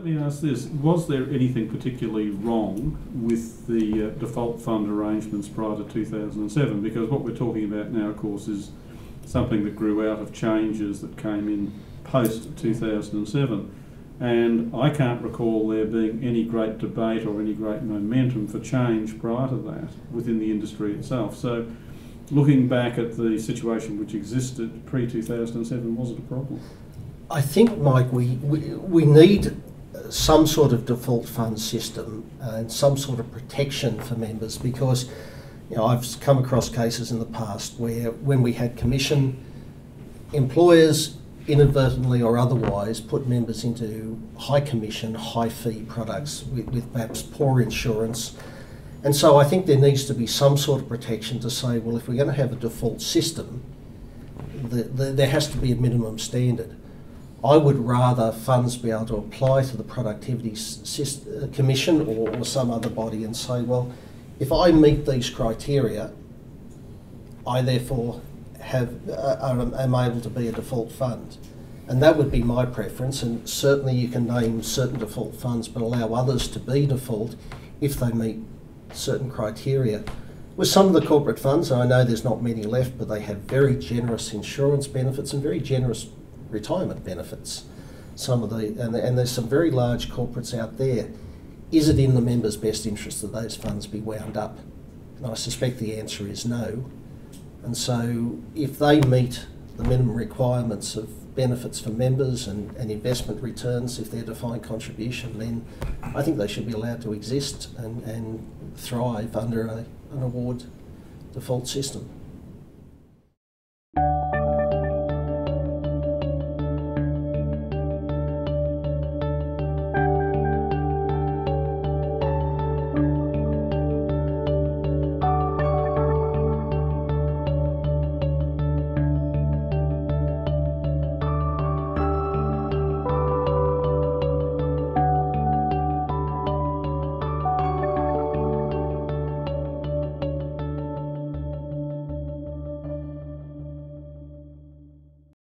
let me ask this. Was there anything particularly wrong with the default fund arrangements prior to 2007? Because what we're talking about now, of course, is something that grew out of changes that came in post 2007. And I can't recall there being any great debate or any great momentum for change prior to that within the industry itself. So looking back at the situation which existed pre-2007, was it a problem? I think, Mike, we need some sort of default fund system and some sort of protection for members, because I've come across cases in the past where when we had commission, employers inadvertently or otherwise put members into high commission, high fee products with perhaps poor insurance. And so I think there needs to be some sort of protection to say, well, if we're going to have a default system, there has to be a minimum standard. I would rather funds be able to apply to the productivity commission or some other body and say, well, if I meet these criteria, I therefore am able to be a default fund. And that would be my preference, and certainly you can name certain default funds but allow others to be default if they meet certain criteria. With some of the corporate funds, and I know there's not many left, but they have very generous insurance benefits and very generous retirement benefits. And there's some very large corporates out there. Is it in the members' best interest that those funds be wound up? And I suspect the answer is no. And so if they meet the minimum requirements of benefits for members and investment returns, if they're defined contribution, then I think they should be allowed to exist and thrive under an award default system.